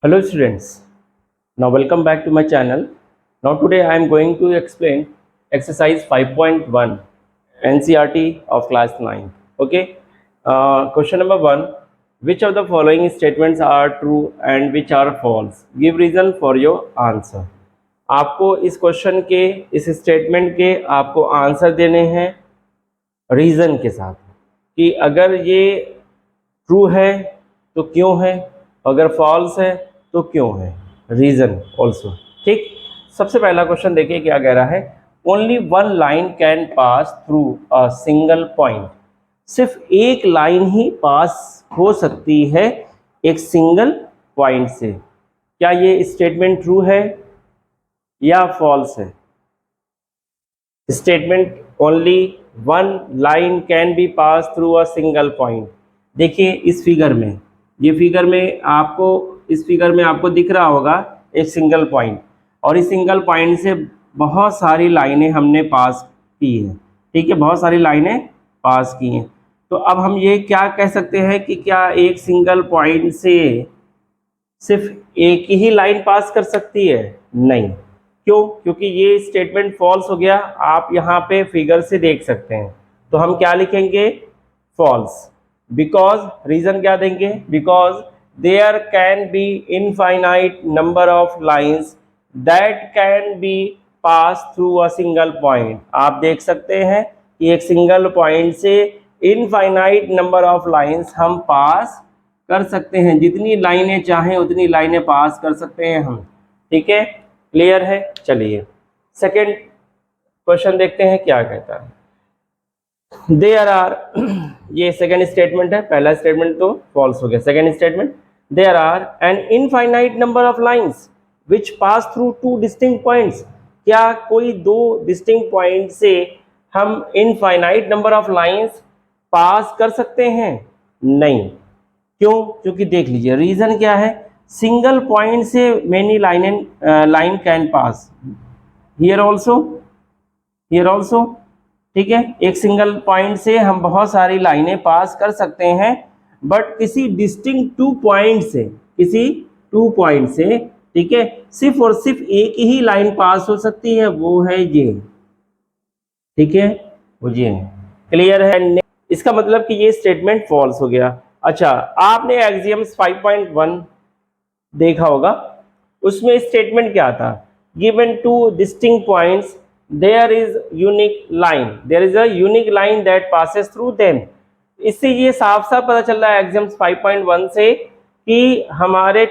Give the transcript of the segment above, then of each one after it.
Hello students, now welcome back to my channel. Now today I am going to explain exercise 5.1 NCERT of class 9. Okay, question number 1. Which of the following statements are true and which are false? Give reason for your answer. आपको इस question के इस statement के आपको answer देने हैं reason के साथ कि अगर ये ट्रू है तो क्यों है, अगर फॉल्स है तो क्यों है, रीज़न ऑल्सो। ठीक, सबसे पहला क्वेश्चन देखिए क्या कह रहा है। Only one line can pass through a single point. सिर्फ एक लाइन ही पास हो सकती है एक सिंगल पॉइंट से। क्या ये स्टेटमेंट ट्रू है या फॉल्स है? Statement only one line can be pass through a single point. देखिए इस फिगर में, ये फिगर में आपको, इस फिगर में आपको दिख रहा होगा एक सिंगल पॉइंट, और इस सिंगल पॉइंट से बहुत सारी लाइनें हमने पास की हैं। ठीक है, बहुत सारी लाइनें पास की हैं। तो अब हम ये क्या कह सकते हैं कि क्या एक सिंगल पॉइंट से सिर्फ एक ही लाइन पास कर सकती है? नहीं। क्यों? क्योंकि ये स्टेटमेंट फॉल्स हो गया। आप यहाँ पे फिगर से देख सकते हैं। तो हम क्या लिखेंगे? फॉल्स। बिकॉज, रीजन क्या देंगे? Because there can be infinite number of lines that can be pass through a single point. आप देख सकते हैं कि एक सिंगल पॉइंट से इनफाइनाइट नंबर ऑफ लाइन्स हम पास कर सकते हैं। जितनी लाइनें चाहें उतनी लाइनें पास कर सकते हैं हम। ठीक है, क्लियर है? चलिए सेकंड क्वेश्चन देखते हैं क्या कहता है। देयर आर ये सेकंड स्टेटमेंट है, पहला स्टेटमेंट तो फॉल्स हो गया। Second statement, there are an infinite number of lines which pass through two distinct points. क्या कोई दो डिस्टिंक्ट पॉइंट से हम infinite number of lines pass कर सकते हैं? नहीं। क्यों? क्योंकि देख लीजिए रीजन क्या है। सिंगल पॉइंट से many line can pass, here also, here also. ठीक है, एक सिंगल पॉइंट से हम बहुत सारी लाइनें पास कर सकते हैं, बट किसी डिस्टिंक्ट टू पॉइंट से, किसी टू पॉइंट से, ठीक है, सिर्फ और सिर्फ एक ही लाइन पास हो सकती है, वो है ये। ठीक है, वो ये है। क्लियर है? इसका मतलब कि ये स्टेटमेंट फॉल्स हो गया। अच्छा, आपने एक्सियम्स 5.1 देखा होगा, उसमें स्टेटमेंट क्या था? Given two distinct points there is unique line, there is a unique line that passes through them. इससे ये साफ साफ पता चल रहा है एग्जाम्स 5.1 से कि हमारे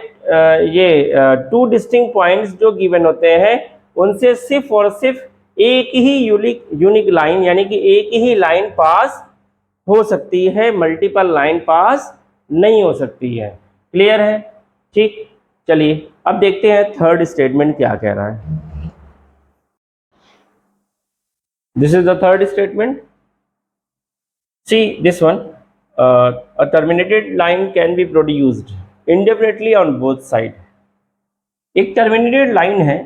ये टू डिस्टिंक्ट पॉइंट्स जो गिवन होते हैं उनसे सिर्फ और सिर्फ एक ही यूनिक लाइन, यानी कि एक ही लाइन पास हो सकती है, मल्टीपल लाइन पास नहीं हो सकती है। क्लियर है? ठीक, चलिए अब देखते हैं थर्ड स्टेटमेंट क्या कह रहा है। This is the third statement. See this one, a terminated line can be produced indefinitely on both side। एक टर्मिनेटेड लाइन है,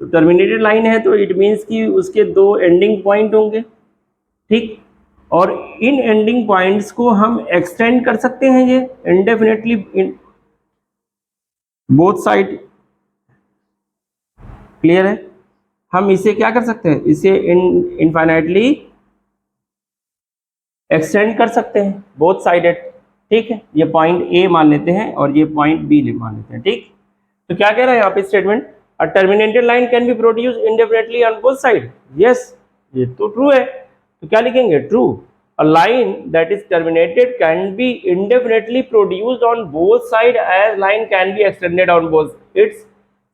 तो टर्मिनेटेड लाइन है तो इट मीन्स कि उसके दो एंडिंग पॉइंट होंगे। ठीक, और इन एंडिंग पॉइंट्स को हम एक्सटेंड कर सकते हैं ये indefinitely in both side. Clear है? हम इसे क्या कर सकते हैं? इसे इनफाइनाइटली एक्सटेंड कर सकते हैं, बोथ साइडेड। ठीक है, ये पॉइंट ए मान लेते हैं और ये पॉइंट बी मान लेते हैं। ठीक, तो क्या कह रहा है यहाँ पे statement? A terminated line can be produce indefinitely on both side. Yes, ये तो ट्रू है। तो क्या लिखेंगे? True. A line that is terminated can be indefinitely produced on both side as line can be extended on both its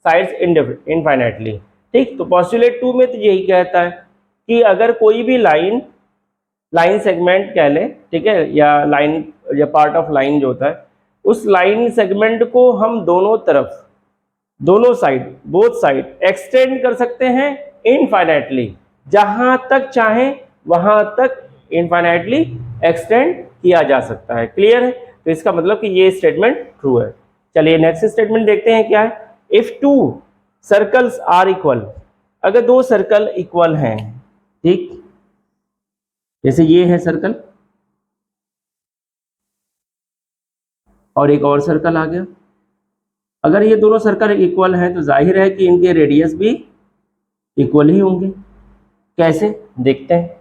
sides infinitely. ठीक, तो postulate 2 में तो यही कहता है कि अगर कोई भी लाइन सेगमेंट कह लें, ठीक है, या लाइन या पार्ट ऑफ लाइन जो होता है, उस लाइन सेगमेंट को हम दोनों तरफ, दोनों साइड, बोथ साइड एक्सटेंड कर सकते हैं इनफाइनाइटली। जहां तक चाहें वहां तक इनफाइनाइटली एक्सटेंड किया जा सकता है। क्लियर है? तो इसका मतलब कि ये स्टेटमेंट ट्रू है। चलिए नेक्स्ट स्टेटमेंट देखते हैं क्या है। If two circles are equal, अगर दो सर्कल इक्वल हैं, ठीक, जैसे ये है सर्कल और एक और सर्कल आ गया, अगर ये दोनों सर्कल इक्वल हैं तो जाहिर है कि इनके रेडियस भी इक्वल ही होंगे। कैसे, देखते हैं।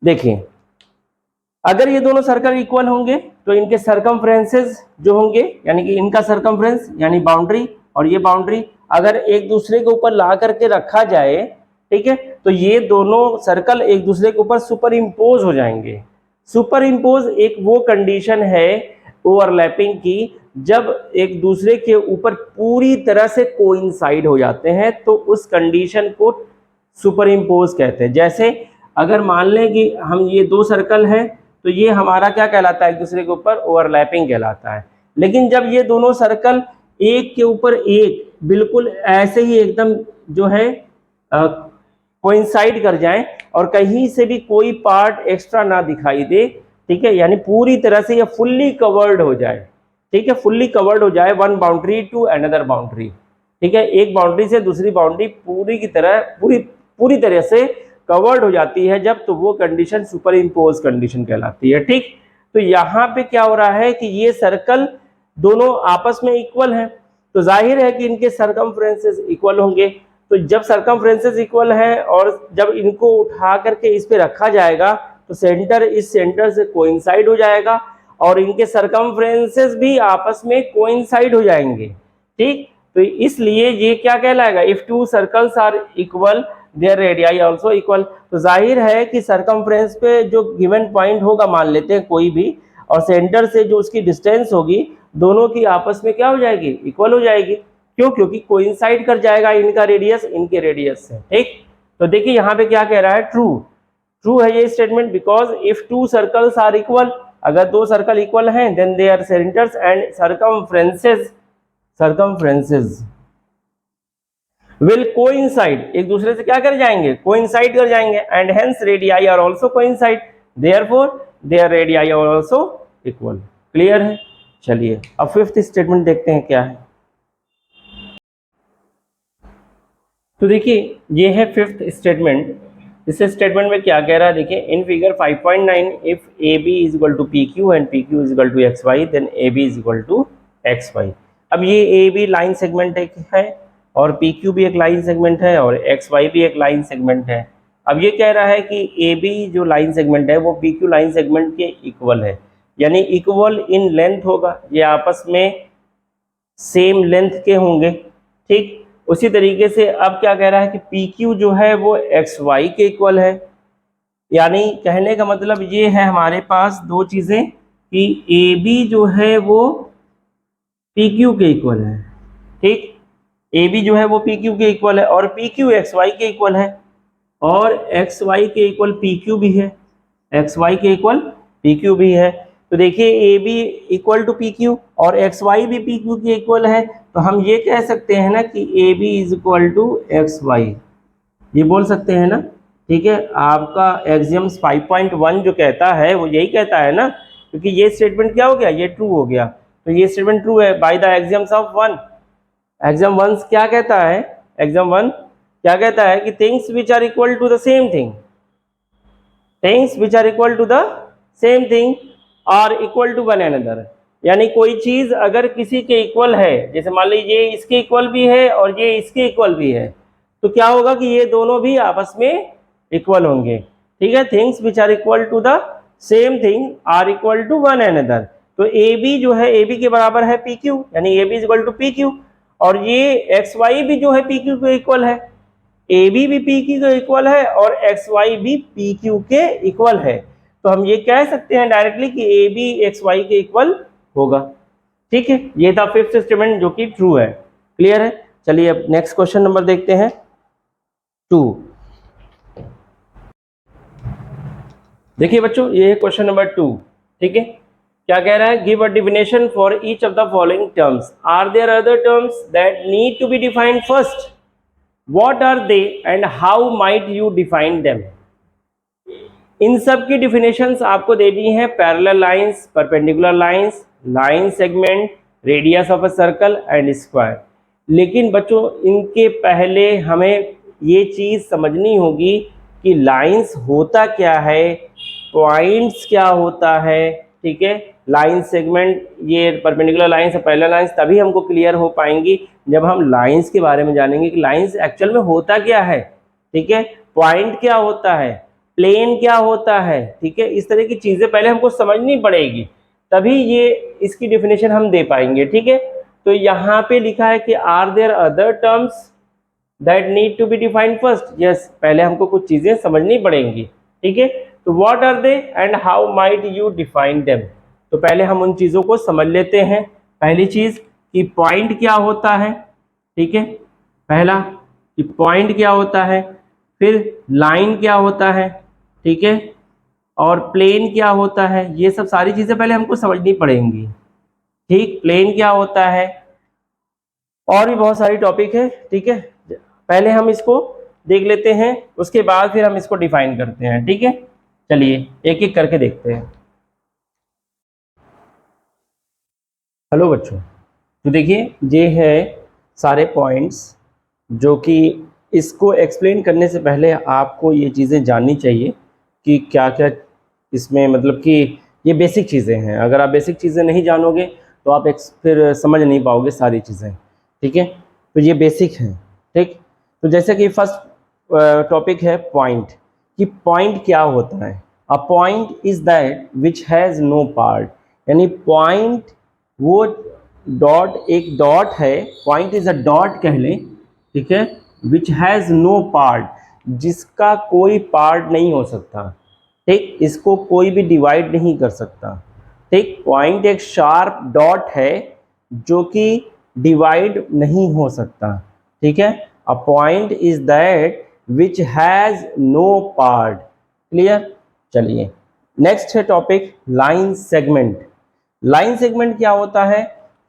देखिए, अगर ये दोनों सर्कल इक्वल होंगे तो इनके सरकमफ्रेंसेस जो होंगे, यानी कि इनका सरकमफ्रेंस यानी बाउंड्री और ये बाउंड्री अगर एक दूसरे के ऊपर ला करके रखा जाए, ठीक है, तो ये दोनों सर्कल एक दूसरे के ऊपर सुपर इम्पोज हो जाएंगे। सुपर इम्पोज एक वो कंडीशन है ओवरलैपिंग की जब एक दूसरे के ऊपर पूरी तरह से कोइंसाइड हो जाते हैं, तो उस कंडीशन को सुपर इम्पोज कहते हैं। जैसे अगर मान लें कि हम ये दो सर्कल हैं तो ये हमारा क्या कहलाता है, एक दूसरे के ऊपर ओवरलैपिंग कहलाता है। लेकिन जब ये दोनों सर्कल एक के ऊपर एक बिल्कुल ऐसे ही एकदम जो है कोइंसाइड कर जाएं और कहीं से भी कोई पार्ट एक्स्ट्रा ना दिखाई दे, ठीक है, यानी पूरी तरह से ये फुल्ली कवर्ड हो जाए, ठीक है, फुल्ली कवर्ड हो जाए one boundary to another boundary, ठीक है, एक बाउंड्री से दूसरी बाउंड्री पूरी तरह से कवर्ड हो जाती है जब, तो वो कंडीशन सुपर इम्पोज कंडीशन कहलाती है। ठीक, तो यहाँ पे क्या हो रहा है कि ये सर्कल दोनों आपस में इक्वल हैं, तो जाहिर है कि इनके सरकमफ्रेंसेस इक्वल होंगे। तो जब सरकमफ्रेंसेस इक्वल हैं और जब इनको उठा करके इस पे रखा जाएगा तो सेंटर इस सेंटर से कोइंसाइड हो जाएगा और इनके सरकमफ्रेंसेस भी आपस में कोइंसाइड हो जाएंगे। ठीक, तो इसलिए ये क्या कहलाएगा, if two circles are equal their radii also equal. तो जाहिर है कि सरकमफ्रेंस पे जो गिवन पॉइंट होगा, मान लेते हैं कोई भी, और सेंटर से जो उसकी डिस्टेंस होगी दोनों की आपस में क्या हो जाएगी, इक्वल हो जाएगी। क्यों, क्योंकि कोइंसाइड कर जाएगा इनका रेडियस इनके रेडियस से। ठीक, तो देखिए यहाँ पे क्या कह रहा है, ट्रू है ये statement, because if two circles are equal, अगर दो सर्कल इक्वल हैं then their centres and circumferences will coincide, एक दूसरे से क्या कर जाएंगे, कोइंसाइड कर जाएंगे, and hence radii are also coincide, therefore their radii are also equal. Clear है। चलिए अब फिफ्थ स्टेटमेंट देखते हैं क्या है। तो देखिए ये है फिफ्थ स्टेटमेंट। इस स्टेटमेंट में क्या कह रहा है, देखिए, in figure 5.9 if A B is equal to P Q and P Q is equal to X Y then A B is equal to X Y. अब ये ए बी लाइन सेगमेंट एक है और पी क्यू भी एक line segment है और X Y भी एक लाइन सेगमेंट है। अब ये कह रहा है कि ए बी जो लाइन सेगमेंट है वो पी क्यू लाइन सेगमेंट के इक्वल है, यानी इक्वल इन लेंथ होगा, ये आपस में सेम लेंथ के होंगे। ठीक, उसी तरीके से अब क्या कह रहा है कि पी क्यू जो है वो एक्स वाई के इक्वल है, यानी कहने का मतलब ये है हमारे पास दो चीज़ें कि ए बी जो है वो पी क्यू के इक्वल है। ठीक, ए बी जो है वो पी क्यू के इक्वल है और पी क्यू एक्स वाई के इक्वल है और एक्स वाई के इक्वल पी क्यू भी है, एक्स वाई के इक्वल पी क्यू भी है। तो देखिए A B equal to P Q और एक्स वाई भी पी क्यू के इक्वल है, तो हम ये कह सकते हैं ना कि A B is equal to X Y, ये बोल सकते हैं ना। ठीक है, आपका एग्जाम्स 5.1 जो कहता है वो यही कहता है ना, क्योंकि ये स्टेटमेंट क्या हो गया, ये ट्रू हो गया, तो ये स्टेटमेंट ट्रू है by the exams of 1। Exam 1 क्या कहता है, एग्जाम 1 क्या कहता है कि things which are equal to the same thing, things which are equal to the same thing are equal to one another, यानी कोई चीज अगर किसी के इक्वल है, जैसे मान लीजिए ये इसके इक्वल भी है और ये इसके इक्वल भी है, तो क्या होगा कि ये दोनों भी आपस में इक्वल होंगे। ठीक है, things which are equal to the same thing are equal to one another. तो ए बी जो है ए बी के बराबर है पी क्यू, यानी A B is equal to P Q, और ये एक्स वाई भी जो है पी क्यू के इक्वल है, ए बी भी पी क्यू के इक्वल है और एक्स वाई भी पी क्यू के इक्वल है। तो हम ये कह सकते हैं डायरेक्टली कि ए बी एक्स वाई के इक्वल होगा। ठीक है, ये था फिफ्थ स्टेटमेंट जो कि ट्रू है। क्लियर है। चलिए अब नेक्स्ट क्वेश्चन नंबर देखते हैं 2। देखिए बच्चों, ये है क्वेश्चन नंबर 2। ठीक है, क्या कह रहा है, give a definition for each of the following terms, are there other terms that need to be defined first, what are they and how might you define them. इन सब की डिफिनेशंस आपको दे दी हैं, parallel lines, perpendicular lines, line segment, radius of a circle and square. लेकिन बच्चों इनके पहले हमें ये चीज़ समझनी होगी कि लाइंस होता क्या है, पॉइंट्स क्या होता है, ठीक है, लाइन सेगमेंट, ये परपेंडिकुलर लाइंस है, पैरेलल लाइंस, तभी हमको क्लियर हो पाएंगी जब हम लाइंस के बारे में जानेंगे कि लाइंस एक्चुअल में होता क्या है, ठीक है, पॉइंट क्या होता है, प्लेन क्या होता है, ठीक है, इस तरह की चीजें पहले हमको समझनी पड़ेगी, तभी ये इसकी डेफिनेशन हम दे पाएंगे, ठीक है। तो यहाँ पे लिखा है कि are there other terms that need to be defined first, yes, पहले हमको कुछ चीजें समझनी पड़ेंगी, ठीक है। तो what are they and how might you define them, तो पहले हम उन चीजों को समझ लेते हैं। पहली चीज कि पॉइंट क्या होता है, ठीक है, पहला कि पॉइंट क्या होता है, फिर लाइन क्या होता है, ठीक है, और प्लेन क्या होता है, ये सब सारी चीजें पहले हमको समझनी पड़ेंगी, ठीक, प्लेन क्या होता है, और भी बहुत सारी टॉपिक है, ठीक है, पहले हम इसको देख लेते हैं, उसके बाद फिर हम इसको डिफाइन करते हैं, ठीक है। चलिए एक एक करके देखते हैं। हेलो बच्चों, तो देखिए ये है सारे पॉइंट्स, जो कि इसको एक्सप्लेन करने से पहले आपको ये चीज़ें जाननी चाहिए कि क्या क्या इसमें, मतलब कि ये बेसिक चीज़ें हैं, अगर आप बेसिक चीज़ें नहीं जानोगे तो आप फिर समझ नहीं पाओगे सारी चीज़ें, ठीक है। तो ये बेसिक हैं, ठीक। तो जैसे कि फर्स्ट टॉपिक है पॉइंट, कि पॉइंट क्या होता है। A point is that which has no part, यानी पॉइंट वो डॉट, एक डॉट है, पॉइंट इज अ डॉट कह लें, ठीक है, विच हैज़ नो पार्ट, जिसका कोई पार्ट नहीं हो सकता, ठीक, इसको कोई भी डिवाइड नहीं कर सकता, ठीक। पॉइंट एक शार्प डॉट है जो कि डिवाइड नहीं हो सकता, ठीक है। A point is that which has no part, clear. चलिए नेक्स्ट है topic line segment. Line segment क्या होता है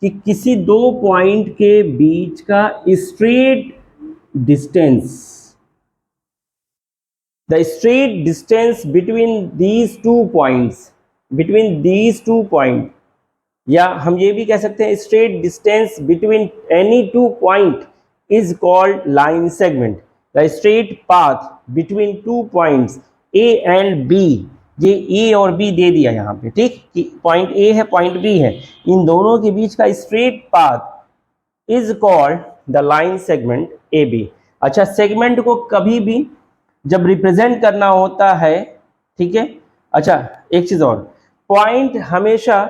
कि किसी दो पॉइंट के बीच का straight distance, the straight distance between these two points, between these two point, या हम ये भी कह सकते हैं straight distance between any two point is called line segment. The straight path between two points A and B, ये A और B दे दिया यहाँ पे, ठीक, कि पॉइंट ए है पॉइंट बी है, इन दोनों के बीच का straight path is called the line segment A B. अच्छा, सेगमेंट को कभी भी जब रिप्रेजेंट करना होता है, ठीक है, अच्छा एक चीज और, पॉइंट हमेशा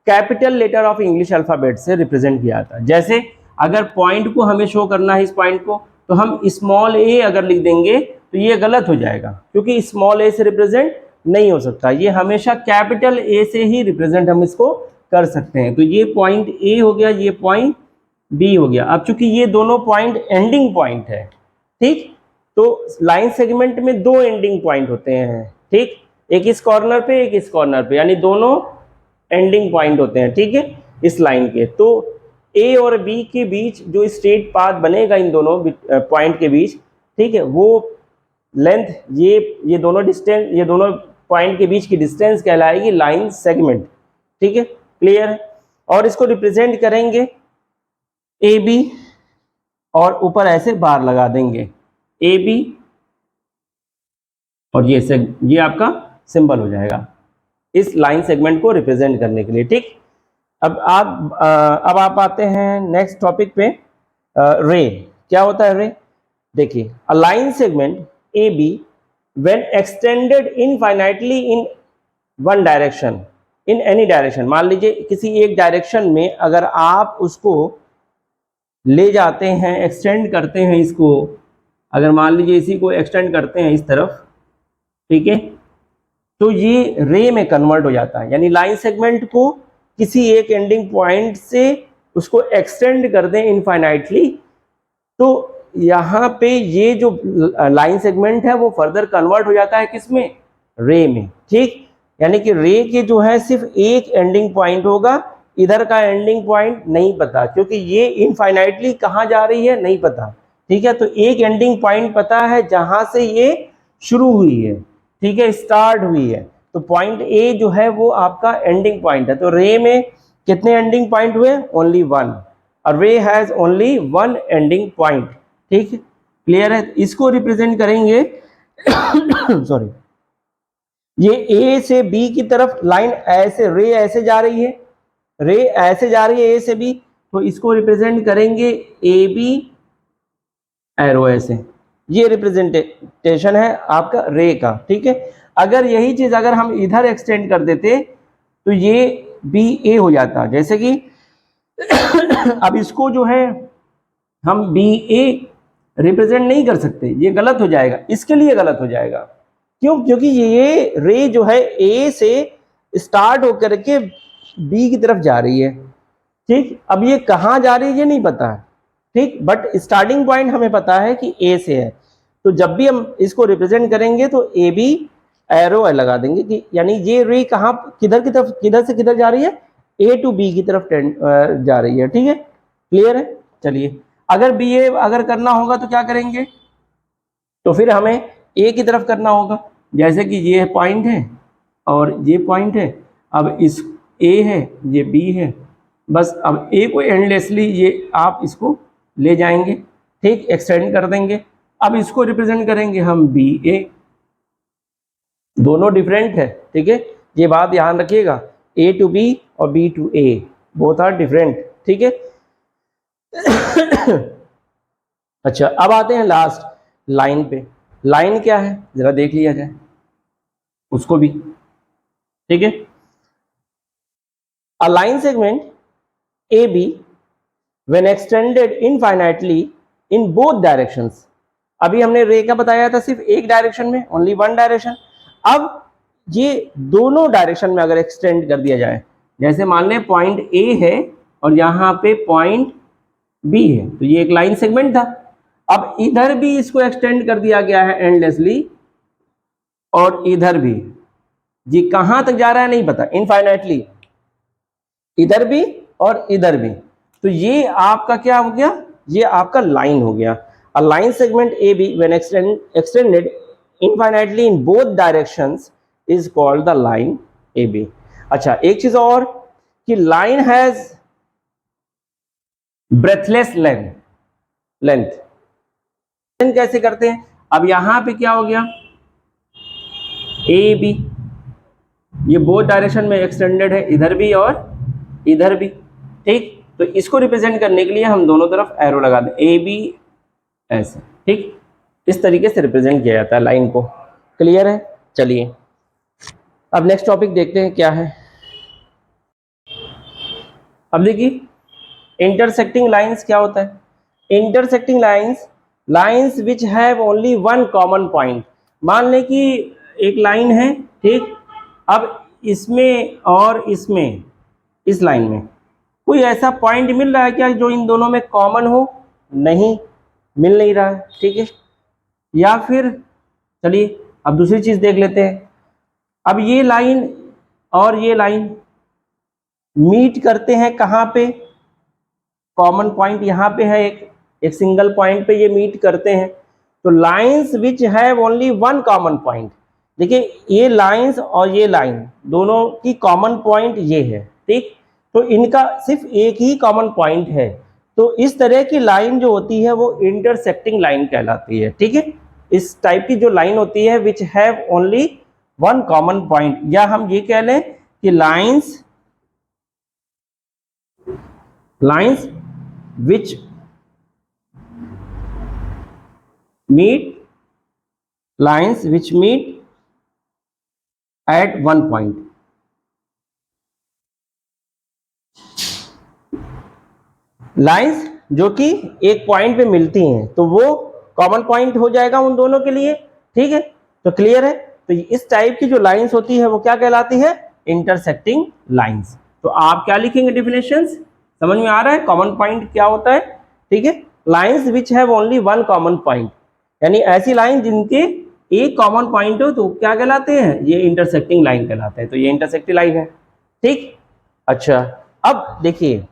capital letter of English alphabet से रिप्रेजेंट किया जाता है। जैसे अगर पॉइंट को हमें शो करना है, इस पॉइंट को, तो हम स्मॉल ए अगर लिख देंगे तो ये गलत हो जाएगा, क्योंकि स्मॉल ए से रिप्रेजेंट नहीं हो सकता, ये हमेशा कैपिटल ए से ही रिप्रेजेंट हम इसको कर सकते हैं। तो ये पॉइंट ए हो गया, ये पॉइंट बी हो गया। अब चूंकि ये दोनों पॉइंट एंडिंग पॉइंट है, ठीक, तो लाइन सेगमेंट में दो एंडिंग पॉइंट होते हैं, ठीक, एक इस कॉर्नर पे एक इस कॉर्नर पे, यानी दोनों एंडिंग पॉइंट होते हैं, ठीक है, इस लाइन के। तो ए और बी के बीच जो स्ट्रेट पाथ बनेगा इन दोनों पॉइंट के बीच, ठीक है, वो लेंथ, ये दोनों डिस्टेंस, ये दोनों पॉइंट के बीच की डिस्टेंस कहलाएगी लाइन सेगमेंट, ठीक है, क्लियर है। और इसको रिप्रेजेंट करेंगे ए बी, और ऊपर ऐसे बार लगा देंगे ए बी, और ये आपका सिंबल हो जाएगा इस लाइन सेगमेंट को रिप्रेजेंट करने के लिए, ठीक। अब आप आते हैं नेक्स्ट टॉपिक पे, रे। क्या होता है रे? देखिए, a line segment A B when extended infinitely in one direction, in any direction, मान लीजिए किसी एक डायरेक्शन में अगर आप उसको ले जाते हैं, एक्सटेंड करते हैं इसको, अगर मान लीजिए इसी को एक्सटेंड करते हैं इस तरफ, ठीक है, तो ये रे में कन्वर्ट हो जाता है। यानी लाइन सेगमेंट को किसी एक एंडिंग पॉइंट से उसको एक्सटेंड कर दें इनफाइनाइटली, तो यहाँ पे ये जो लाइन सेगमेंट है वो फर्दर कन्वर्ट हो जाता है किसमें? रे में, ठीक। यानी कि रे के जो है सिर्फ एक एंडिंग पॉइंट होगा, इधर का एंडिंग पॉइंट नहीं पता, क्योंकि ये इनफाइनाइटली कहाँ जा रही है नहीं पता, ठीक है। तो एक एंडिंग पॉइंट पता है जहां से ये शुरू हुई है, ठीक है, स्टार्ट हुई है, तो पॉइंट ए जो है वो आपका एंडिंग पॉइंट है। तो रे में कितने एंडिंग पॉइंट हुए? Only one. A ray has only one ending point, ठीक है, क्लियर है। इसको रिप्रेजेंट करेंगे सॉरी, ये ए से बी की तरफ लाइन ऐसे, रे ऐसे जा रही है, रे ऐसे जा रही है ए से बी, तो इसको रिप्रेजेंट करेंगे ए बी एरो ऐसे। ये रिप्रेजेंटेशन है आपका रे का, ठीक है। अगर यही चीज अगर हम इधर एक्सटेंड कर देते तो ये बी ए हो जाता, जैसे कि अब इसको जो है हम बी ए रिप्रेजेंट नहीं कर सकते, ये गलत हो जाएगा, इसके लिए गलत हो जाएगा। क्यों? क्योंकि ये रे जो है ए से स्टार्ट होकर के बी की तरफ जा रही है, ठीक। अब ये कहाँ जा रही है ये नहीं पता है, ठीक, बट स्टार्टिंग पॉइंट हमें पता है कि ए से है। तो जब भी हम इसको रिप्रेजेंट करेंगे तो ए बी एरो लगा देंगे कि यानी ये रे कहाँ, किधर की तरफ, किधर से किधर जा रही है, ए टू बी की तरफ जा रही है, ठीक है, क्लियर है। चलिए, अगर बी ए अगर करना होगा तो क्या करेंगे, तो फिर हमें ए की तरफ करना होगा। जैसे कि ये पॉइंट है और ये पॉइंट है, अब इस ए है, ये बी है, बस अब ए को एंडलेसली ये आप इसको ले जाएंगे, ठीक, एक्सटेंड कर देंगे। अब इसको रिप्रेजेंट करेंगे हम बी ए, दोनों डिफरेंट है, ठीक है, ये बात ध्यान रखिएगा, ए टू बी और B to A both are different, ठीक है। अच्छा, अब आते हैं लास्ट लाइन पे। लाइन क्या है जरा देख लिया जाए उसको भी, ठीक है। A line segment A B when extended infinitely in both directions, अभी हमने रे का बताया था सिर्फ एक डायरेक्शन में, ओनली वन डायरेक्शन। अब ये दोनों डायरेक्शन में अगर एक्सटेंड कर दिया जाए, जैसे मान लें पॉइंट ए है और यहाँ पे पॉइंट बी है, तो ये एक लाइन सेगमेंट था। अब इधर भी इसको एक्सटेंड कर दिया गया है एंडलेसली, और इधर भी, ये कहाँ तक जा रहा है नहीं पता, इनफाइनाइटली, इधर भी और इधर भी। तो ये आपका क्या हो गया, ये आपका लाइन हो गया। A line segment A B when extended infinitely in both directions is called the line A B. अच्छा, एक चीज और कि लाइन हैज ब्रेथलेस लेंथ कैसे करते हैं। अब यहां पे क्या हो गया, ए बी, ये बोथ डायरेक्शन में एक्सटेंडेड है, इधर भी और इधर भी, ठीक। तो इसको रिप्रेजेंट करने के लिए हम दोनों तरफ एरो लगा दें, ए बी ऐसे, ठीक, इस तरीके से रिप्रेजेंट किया जाता है लाइन को, क्लियर है। चलिए, अब नेक्स्ट टॉपिक देखते हैं क्या है। अब देखिए, इंटरसेक्टिंग लाइंस क्या होता है। Intersecting lines which have only one common point. मान लें कि एक लाइन है, ठीक, अब इसमें और इसमें, इस लाइन में कोई ऐसा पॉइंट मिल रहा है क्या जो इन दोनों में कॉमन हो, नहीं मिल नहीं रहा है, ठीक है। या फिर चलिए अब दूसरी चीज देख लेते हैं। अब ये लाइन और ये लाइन मीट करते हैं कहाँ पे, कॉमन पॉइंट यहाँ पे है, एक सिंगल पॉइंट पे ये मीट करते हैं। तो lines which have only one common point, देखिए ये लाइंस और ये लाइन दोनों की कॉमन पॉइंट ये है, ठीक, तो इनका सिर्फ एक ही कॉमन पॉइंट है। तो इस तरह की लाइन जो होती है वो इंटरसेक्टिंग लाइन कहलाती है, ठीक है। इस टाइप की जो लाइन होती है which have only one common point, या हम ये कह लें कि lines which meet at one point। Lines जो कि एक पॉइंट पे मिलती हैं तो वो कॉमन पॉइंट हो जाएगा उन दोनों के लिए, ठीक है। तो क्लियर है। तो इस टाइप की जो लाइंस होती है वो क्या कहलाती है, इंटरसेक्टिंग लाइंस। तो आप क्या लिखेंगे डेफिनेशंस, समझ में आ रहा है कॉमन पॉइंट क्या होता है, ठीक है। Lines which have only one common point, यानी ऐसी लाइन जिनके एक कॉमन पॉइंट हो तो क्या कहलाते हैं, ये इंटरसेक्टिंग लाइन कहलाते हैं। तो ये इंटरसेक्टिंग लाइन है, ठीक। अच्छा, अब देखिए,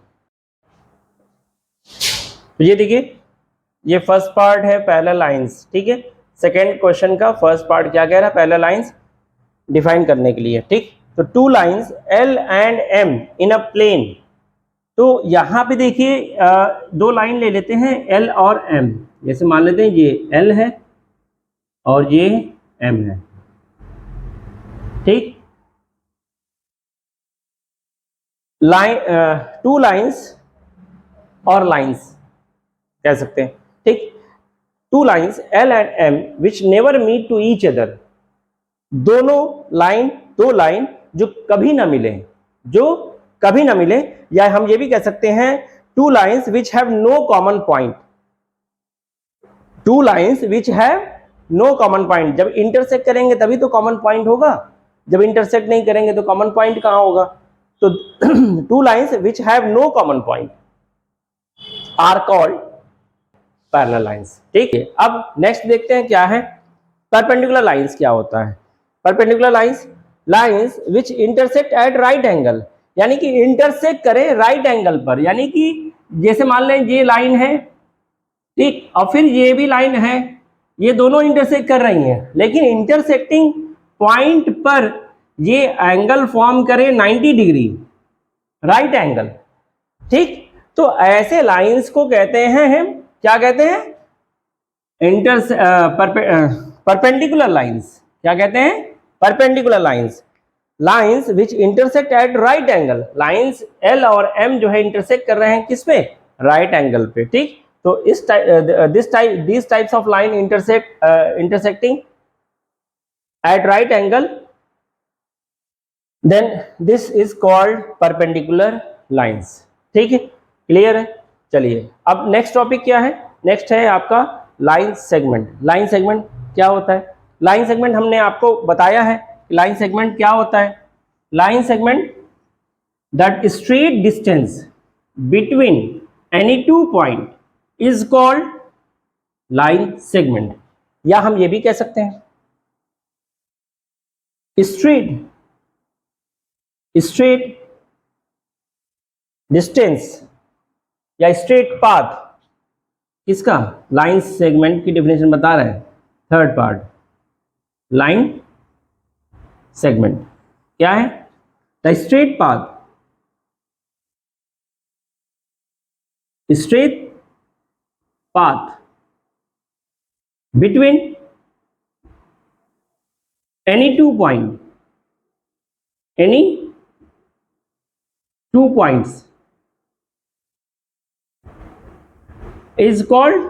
तो ये देखिए, ये फर्स्ट पार्ट है पैरेलल लाइंस, ठीक है। सेकेंड क्वेश्चन का फर्स्ट पार्ट क्या कह रहा है, पैरेलल लाइंस डिफाइन करने के लिए, ठीक। तो two lines L and M in a plane. तो यहाँ पे देखिए दो लाइन ले लेते हैं एल और एम, जैसे मान लेते हैं ये एल है और ये एम है, ठीक, लाइन, टू लाइंस और लाइंस कह सकते हैं। ठीक, two lines L and M which never meet to each other, दोनों लाइन, दो लाइन जो कभी ना मिले, जो कभी ना मिले, या हम ये भी कह सकते हैं two lines which have no common point, two lines which have no common point, जब इंटरसेक्ट करेंगे तभी तो कॉमन पॉइंट होगा, जब इंटरसेक्ट नहीं करेंगे तो कॉमन पॉइंट कहां होगा। तो two lines which have no common point are called parallel lines. ठीक है, अब नेक्स्ट देखते हैं क्या है परपेंडिकुलर लाइंस। क्या होता है perpendicular lines? Lines which intersect at right angle, यानी कि इंटरसेक्ट करे राइट एंगल पर, यानी कि जैसे मान लें ये लाइन है, ठीक, और फिर ये भी लाइन है, ये दोनों इंटरसेक्ट कर रही हैं, लेकिन इंटरसेक्टिंग पॉइंट पर ये एंगल फॉर्म करे 90 डिग्री राइट एंगल। ठीक, तो ऐसे लाइंस को कहते हैं हम क्या कहते हैं? Perpendicular lines. क्या कहते हैं? Perpendicular lines. Lines which intersect at right angle, lines L और एम जो है इंटरसेक्ट कर रहे हैं किस पे? राइट एंगल पे। ठीक, तो इस this types of line intersecting at right angle, then this is called perpendicular lines. ठीक है, क्लियर है? चलिए अब नेक्स्ट टॉपिक क्या है? नेक्स्ट है आपका लाइन सेगमेंट। लाइन सेगमेंट क्या होता है? लाइन सेगमेंट हमने आपको बताया है, लाइन सेगमेंट क्या होता है। Line segment that straight distance between any two point is called line segment, या हम ये भी कह सकते हैं स्ट्रेट डिस्टेंस या स्ट्रेट पाथ। किसका? लाइन सेगमेंट की डेफिनेशन बता रहे हैं, थर्ड पार्ट। लाइन सेगमेंट क्या है? The straight path, straight path between any two point, any two points is called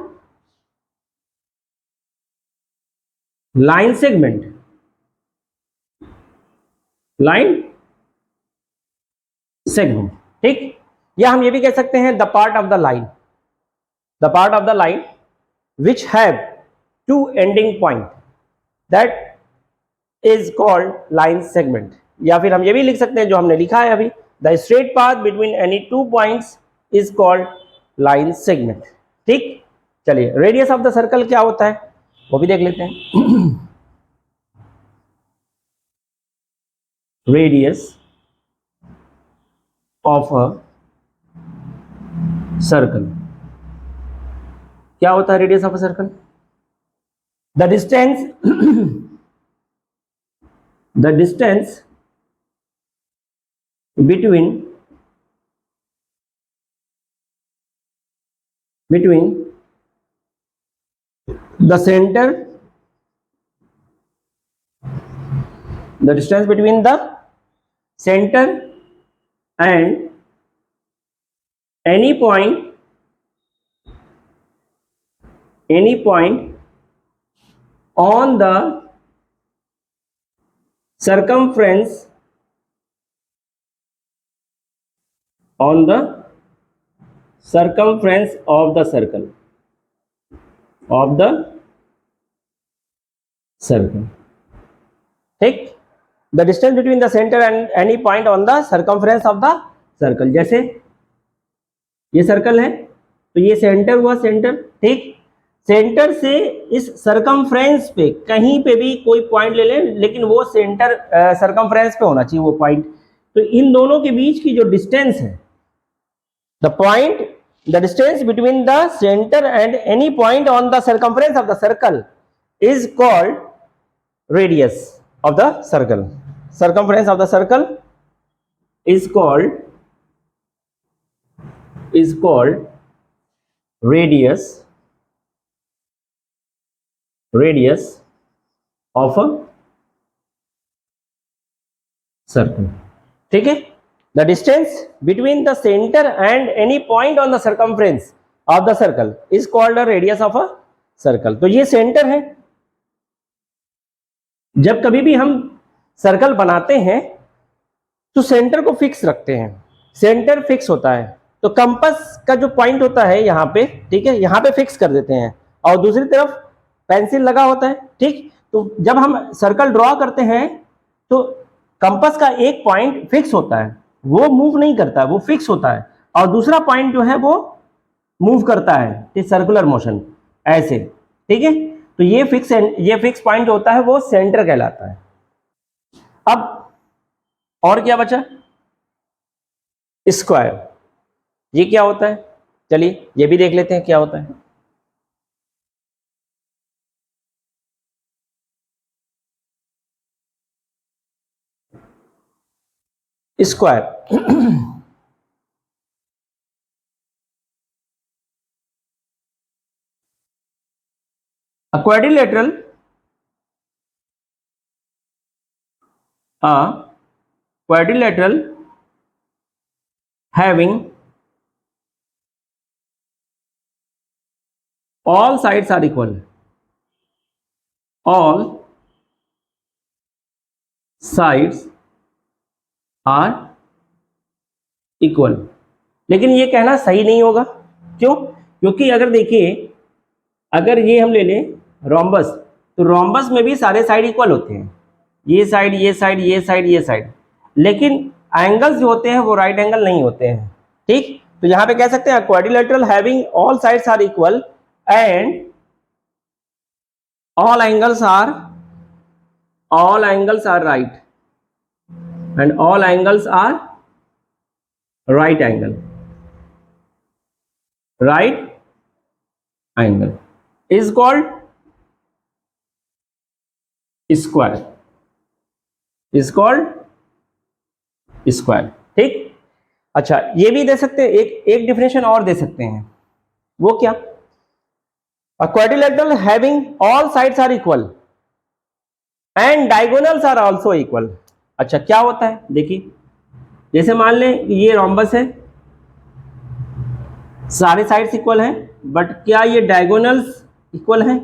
line segment। Line segment, ठीक, या हम ये भी कह सकते हैं the part of the line, the part of the line which have two ending point that is called line segment. या फिर हम ये भी लिख सकते हैं जो हमने लिखा है अभी, the straight path between any two points is called line segment. ठीक, चलिए रेडियस ऑफ द सर्कल क्या होता है वो भी देख लेते हैं। रेडियस ऑफ अ सर्कल क्या होता है? Radius of a circle the distance between the center, the distance between the center and any point on the circumference of the circle। ठीक, the distance between the centre and any point on the circumference of the circle. जैसे ये circle है तो ये centre हुआ, centre. ठीक, centre से इस सर्कमफ्रेंस पे कहीं पे भी कोई पॉइंट ले लें, लेकिन वो सेंटर सर्कमफ्रेंस पे होना चाहिए वो पॉइंट। तो इन दोनों के बीच की जो डिस्टेंस है, the distance between the center and any point on the circumference of the circle is called radius of the circle। circumference of the circle is called radius of a circle, ठीक है। The distance between the centre and any point on the circumference of the circle is called the radius of a circle. तो ये centre है। जब कभी भी हम circle बनाते हैं तो सेंटर को फिक्स रखते हैं, सेंटर फिक्स होता है। तो कंपास का जो पॉइंट होता है यहाँ पे, ठीक है, यहाँ पे फिक्स कर देते हैं और दूसरी तरफ पेंसिल लगा होता है, ठीक। तो जब हम सर्कल ड्रॉ करते हैं तो कंपास का एक पॉइंट फिक्स होता है, वो मूव नहीं करता, वो फिक्स होता है, और दूसरा पॉइंट जो है वो मूव करता है सर्कुलर मोशन ऐसे, ठीक है। तो ये फिक्स पॉइंट होता है, वो सेंटर कहलाता है। अब और क्या बचा? स्क्वायर। ये क्या होता है? चलिए ये भी देख लेते हैं क्या होता है। Square a quadrilateral a quadrilateral having all sides are equal, all sides are equal। लेकिन ये कहना सही नहीं होगा। क्यों? क्योंकि अगर देखिए, अगर ये हम ले लें रोम्बस, तो रोम्बस में भी सारे साइड इक्वल होते हैं, ये साइड, ये साइड, ये साइड, ये साइड, लेकिन एंगल्स जो होते हैं वो राइट एंगल नहीं होते हैं, ठीक। तो यहां पे कह सकते हैं quadrilateral having all sides are equal and all angles are right, and all angles are right angle is called square, ठीक। अच्छा, ये भी दे सकते हैं, एक डिफिनेशन और दे सकते हैं। वो क्या? A quadrilateral having all sides are equal and diagonals are also equal। अच्छा, क्या होता है? देखिए, जैसे मान लें कि ये रोम्बस है, सारे साइड्स इक्वल हैं, बट क्या ये डायगोनल्स इक्वल हैं?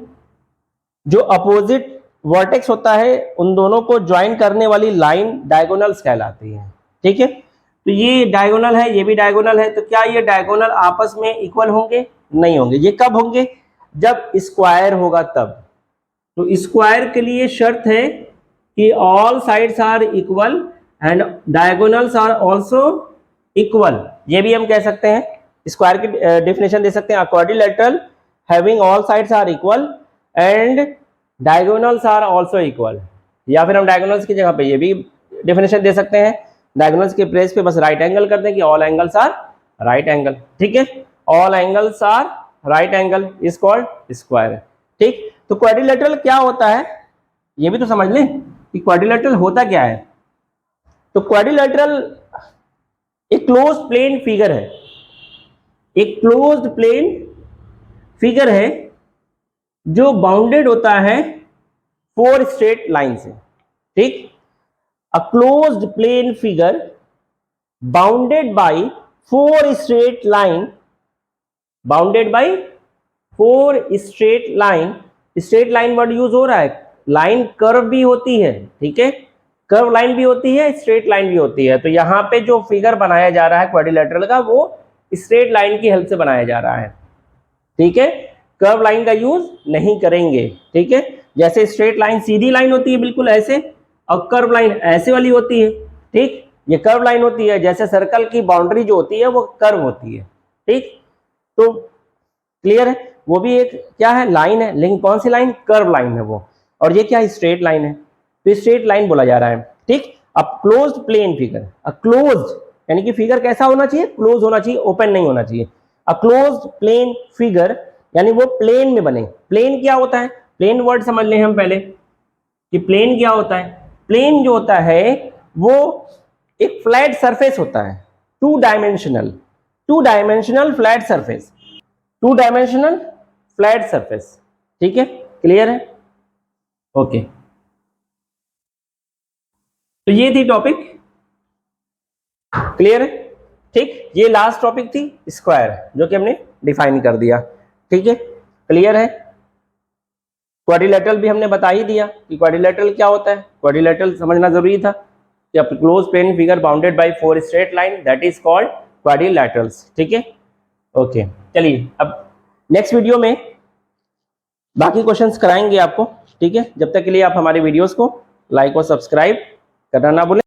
जो अपोजिट वर्टेक्स होता है उन दोनों को ज्वाइन करने वाली लाइन डायगोनल्स कहलाती है, ठीक है। तो ये डायगोनल है, ये भी डायगोनल है, तो क्या ये डायगोनल आपस में इक्वल होंगे? नहीं होंगे। ये कब होंगे? जब स्क्वायर होगा तब। तो स्क्वायर के लिए शर्त है कि all sides are equal and diagonals are also equal. ये भी हम कह सकते हैं, स्क्वायर की डेफिनेशन दे सकते हैं, quadrilateral having all sides are equal and diagonals are also equal. या फिर हम डायगोनल्स की जगह पे ये भी डेफिनेशन दे सकते हैं, डायगोनल्स के प्लेस पे बस राइट एंगल कर दें कि all angles are right angle, ठीक है। All angles are right angle is called square, ठीक। तो क्वाड्रिलेटरल क्या होता है ये भी तो समझ लें कि क्वाड्रिलेटरल होता क्या है। तो क्वाड्रिलेटरल एक क्लोज प्लेन फिगर है, एक क्लोज्ड प्लेन फिगर है जो बाउंडेड होता है 4 स्ट्रेट लाइन से, ठीक। A closed plane figure bounded by 4 straight line, bounded by 4 straight line. Straight line word use हो रहा है, लाइन कर्व भी होती है, ठीक है, कर्व लाइन भी होती है, स्ट्रेट लाइन भी होती है। तो यहाँ पे जो फिगर बनाया जा रहा है क्वाड्रिलेटरल का, वो स्ट्रेट लाइन की हेल्प से बनाया जा रहा है, ठीक है। कर्व लाइन का यूज नहीं करेंगे, ठीक है। जैसे स्ट्रेट लाइन सीधी लाइन होती है बिल्कुल ऐसे, और कर्व लाइन ऐसे वाली होती है, ठीक। ये कर्व लाइन होती है, जैसे सर्कल की बाउंड्री जो होती है वो कर्व होती है, ठीक। तो क्लियर है, वो भी एक क्या है, लाइन है, लेकिन कौन सी लाइन? कर्व लाइन है वो। और ये क्या है? स्ट्रेट लाइन है। तो स्ट्रेट लाइन बोला जा रहा है, ठीक। अब closed plane figure, a closed यानी कि फिगर कैसा होना चाहिए? क्लोज होना चाहिए, ओपन नहीं होना चाहिए। अ क्लोज्ड प्लेन फिगर यानी वो प्लेन में बने। प्लेन क्या होता है? प्लेन वर्ड समझ लें हम पहले कि प्लेन क्या होता है। प्लेन जो होता है वो एक फ्लैट सरफेस होता है, two dimensional flat surface, two dimensional flat surface, ठीक है। क्लियर है? ओके। तो ये थी टॉपिक, क्लियर है? ठीक, ये लास्ट टॉपिक थी स्क्वायर, जो कि हमने डिफाइन कर दिया। ठीक है, क्लियर है? क्वाड्रिलेटरल भी हमने बता ही दिया कि क्वाड्रिलेटरल क्या होता है। क्वाड्रिलेटरल समझना जरूरी था कि close plane figure bounded by 4 straight line, that is called quadrilaterals. ठीक है, ओके। चलिए अब नेक्स्ट वीडियो में बाकी क्वेश्चंस कराएंगे आपको। ठीक है, जब तक के लिए आप हमारे वीडियोस को लाइक और सब्सक्राइब करना ना भूलें।